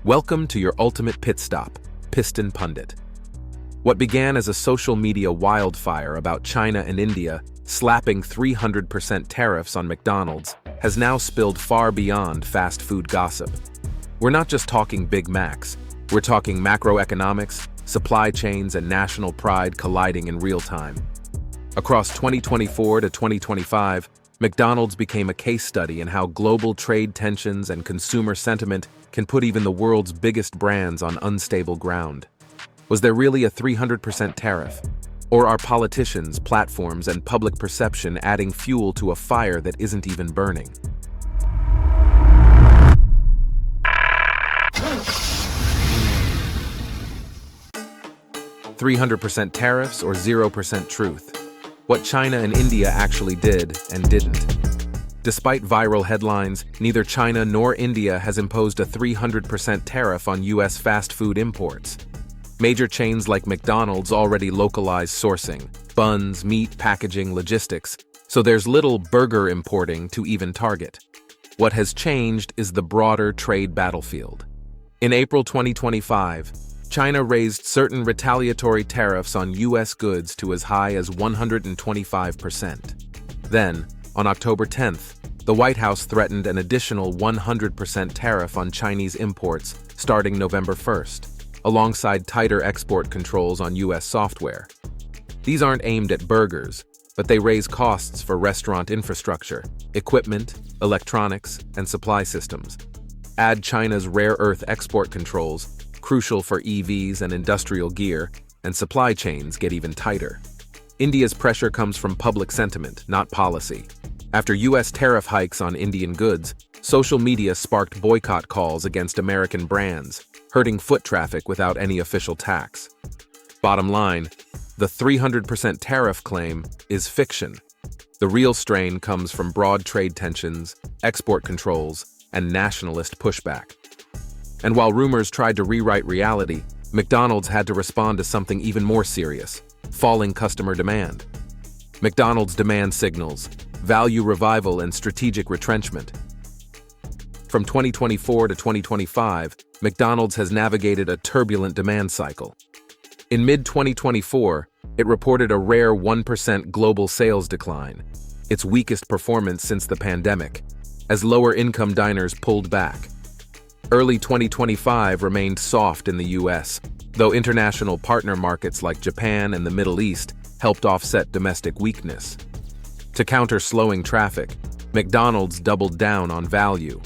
Welcome to your ultimate pit stop, Piston Pundit. What began as a social media wildfire about China and India slapping 300% tariffs on McDonald's has now spilled far beyond fast food gossip. We're not just talking Big Macs, we're talking macroeconomics, supply chains, and national pride colliding in real time. Across 2024 to 2025, McDonald's became a case study in how global trade tensions and consumer sentiment can put even the world's biggest brands on unstable ground. Was there really a 300% tariff? Or are politicians, platforms, and public perception adding fuel to a fire that isn't even burning? "300% tariffs or 0% truth? What China and India actually did and didn't." Despite viral headlines, neither China nor India has imposed a 300% tariff on U.S. fast food imports. Major chains like McDonald's already localize sourcing, buns, meat, packaging, logistics, so there's little burger importing to even target. What has changed is the broader trade battlefield. In April 2025, China raised certain retaliatory tariffs on U.S. goods to as high as 125%. Then, on October 10th, the White House threatened an additional 100% tariff on Chinese imports starting November 1st, alongside tighter export controls on U.S. software. These aren't aimed at burgers, but they raise costs for restaurant infrastructure, equipment, electronics, and supply systems. Add China's rare earth export controls, crucial for EVs and industrial gear, and supply chains get even tighter. India's pressure comes from public sentiment, not policy. After U.S. tariff hikes on Indian goods, social media sparked boycott calls against American brands, hurting foot traffic without any official tax. Bottom line, the 300% tariff claim is fiction. The real strain comes from broad trade tensions, export controls, and nationalist pushback. And while rumors tried to rewrite reality, McDonald's had to respond to something even more serious: falling customer demand. McDonald's demand signals, value revival, and strategic retrenchment. From 2024 to 2025, McDonald's has navigated a turbulent demand cycle. In mid-2024, it reported a rare 1% global sales decline, its weakest performance since the pandemic, as lower-income diners pulled back. Early 2025 remained soft in the U.S., though international partner markets like Japan and the Middle East helped offset domestic weakness. To counter slowing traffic, McDonald's doubled down on value.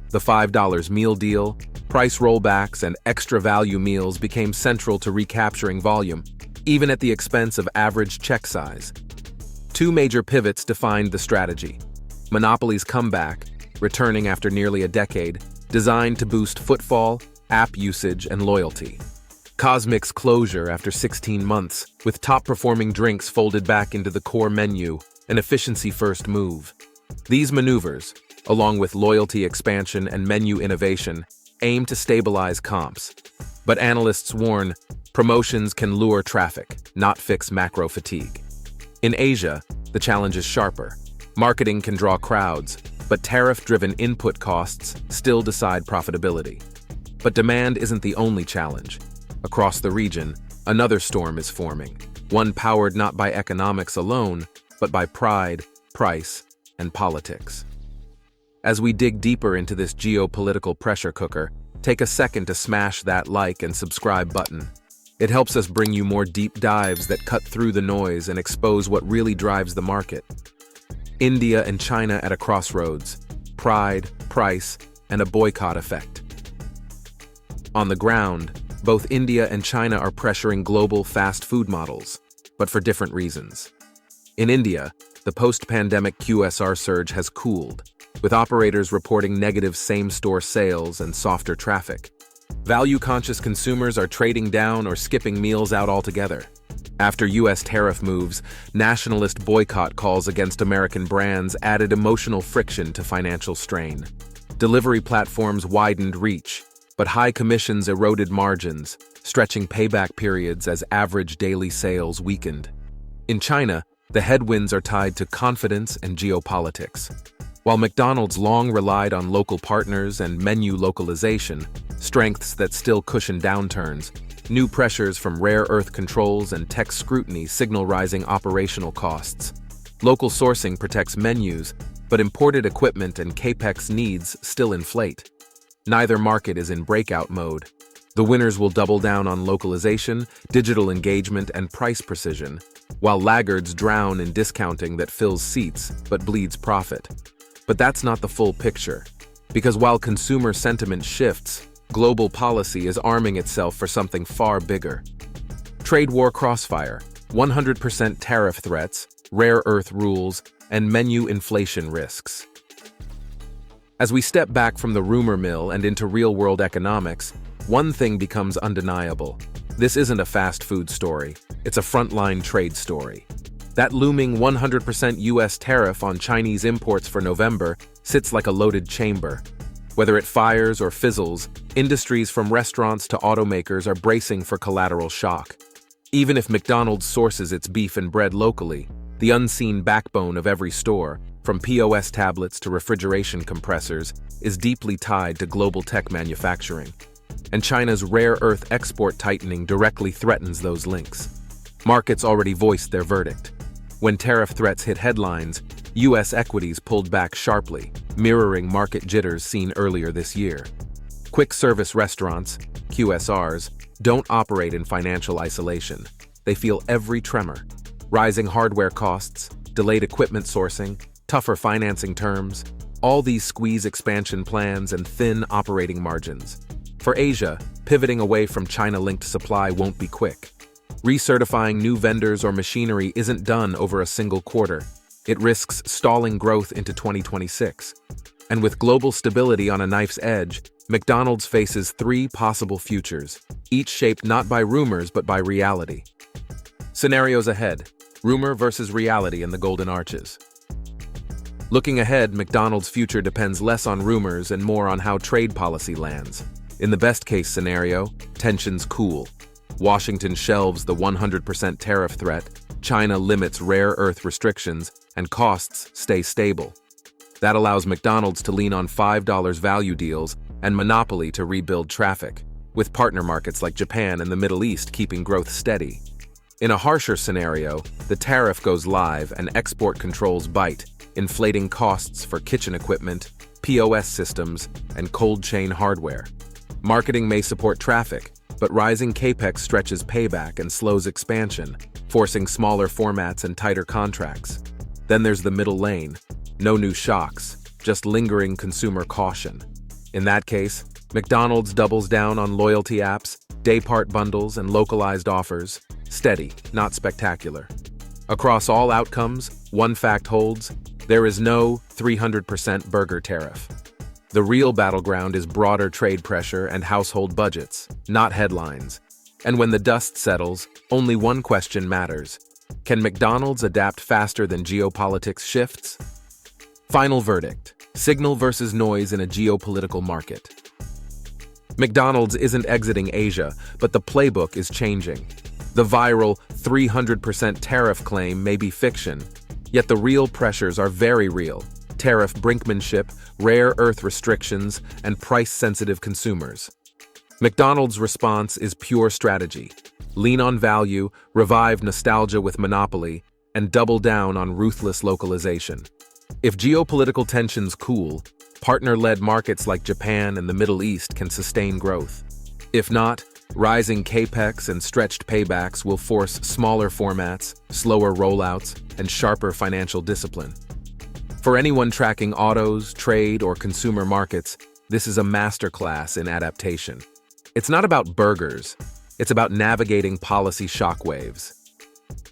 The $5 meal deal, price rollbacks, and extra value meals became central to recapturing volume, even at the expense of average check size. Two major pivots defined the strategy: Monopoly's comeback, returning after nearly a decade, designed to boost footfall, app usage, and loyalty. Cosmic's closure after 16 months, with top-performing drinks folded back into the core menu, an efficiency-first move. These maneuvers, along with loyalty expansion and menu innovation, aim to stabilize comps. But analysts warn, promotions can lure traffic, not fix macro fatigue. In Asia, the challenge is sharper. Marketing can draw crowds, but tariff-driven input costs still decide profitability. But demand isn't the only challenge. Across the region, another storm is forming, one powered not by economics alone, but by pride, price, and politics. As we dig deeper into this geopolitical pressure cooker, take a second to smash that like and subscribe button. It helps us bring you more deep dives that cut through the noise and expose what really drives the market. India and China at a crossroads: pride, price, and a boycott effect. On the ground, both India and China are pressuring global fast food models, but for different reasons. In India, the post-pandemic QSR surge has cooled, with operators reporting negative same-store sales and softer traffic. Value-conscious consumers are trading down or skipping meals out altogether. After U.S. tariff moves, nationalist boycott calls against American brands added emotional friction to financial strain. Delivery platforms widened reach, but high commissions eroded margins, stretching payback periods as average daily sales weakened. In China, the headwinds are tied to confidence and geopolitics. While McDonald's long relied on local partners and menu localization, strengths that still cushion downturns. New pressures from rare earth controls and tech scrutiny signal rising operational costs. Local sourcing protects menus, but imported equipment and capex needs still inflate. Neither market is in breakout mode. The winners will double down on localization, digital engagement, and price precision, while laggards drown in discounting that fills seats but bleeds profit. But that's not the full picture, because while consumer sentiment shifts, global policy is arming itself for something far bigger. Trade war crossfire, 100% tariff threats, rare earth rules, and menu inflation risks. As we step back from the rumor mill and into real-world economics, one thing becomes undeniable. This isn't a fast food story, it's a frontline trade story. That looming 100% US tariff on Chinese imports for November sits like a loaded chamber. Whether it fires or fizzles, industries from restaurants to automakers are bracing for collateral shock. Even if McDonald's sources its beef and bread locally, the unseen backbone of every store, from POS tablets to refrigeration compressors, is deeply tied to global tech manufacturing. And China's rare earth export tightening directly threatens those links. Markets already voiced their verdict. When tariff threats hit headlines, US equities pulled back sharply, mirroring market jitters seen earlier this year. Quick service restaurants, QSRs, don't operate in financial isolation. They feel every tremor. Rising hardware costs, delayed equipment sourcing, tougher financing terms, all these squeeze expansion plans and thin operating margins. For Asia, pivoting away from China-linked supply won't be quick. Recertifying new vendors or machinery isn't done over a single quarter. It risks stalling growth into 2026. And with global stability on a knife's edge, McDonald's faces three possible futures, each shaped not by rumors but by reality. Scenarios ahead: rumor versus reality in the Golden Arches. Looking ahead, McDonald's future depends less on rumors and more on how trade policy lands. In the best-case scenario, tensions cool. Washington shelves the 100% tariff threat, China limits rare earth restrictions, and costs stay stable. That allows McDonald's to lean on $5 value deals and Monopoly to rebuild traffic, with partner markets like Japan and the Middle East keeping growth steady. In a harsher scenario, the tariff goes live and export controls bite, inflating costs for kitchen equipment, POS systems, and cold chain hardware. Marketing may support traffic, but rising capex stretches payback and slows expansion, forcing smaller formats and tighter contracts. Then there's the middle lane. No new shocks, just lingering consumer caution. In that case, McDonald's doubles down on loyalty apps, day-part bundles, and localized offers. Steady, not spectacular. Across all outcomes, one fact holds: there is no 300% burger tariff. The real battleground is broader trade pressure and household budgets, not headlines. And when the dust settles, only one question matters: can McDonald's adapt faster than geopolitics shifts? Final verdict: signal versus noise in a geopolitical market. McDonald's isn't exiting Asia, but the playbook is changing. The viral 300% tariff claim may be fiction, yet the real pressures are very real. Tariff brinkmanship, rare earth restrictions, and price-sensitive consumers. McDonald's response is pure strategy. Lean on value, revive nostalgia with Monopoly, and double down on ruthless localization. If geopolitical tensions cool, partner-led markets like Japan and the Middle East can sustain growth. If not, rising capex and stretched paybacks will force smaller formats, slower rollouts, and sharper financial discipline. For anyone tracking autos, trade, or consumer markets, this is a masterclass in adaptation. It's not about burgers, it's about navigating policy shockwaves.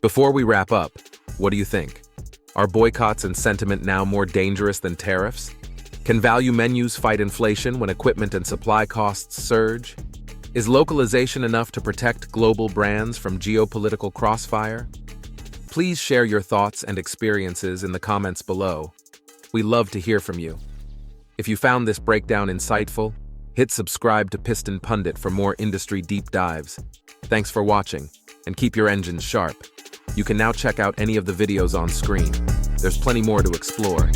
Before we wrap up, what do you think? Are boycotts and sentiment now more dangerous than tariffs? Can value menus fight inflation when equipment and supply costs surge? Is localization enough to protect global brands from geopolitical crossfire? Please share your thoughts and experiences in the comments below. We love to hear from you. If you found this breakdown insightful, hit subscribe to Piston Pundit for more industry deep dives. Thanks for watching, and keep your engines sharp. You can now check out any of the videos on screen. There's plenty more to explore.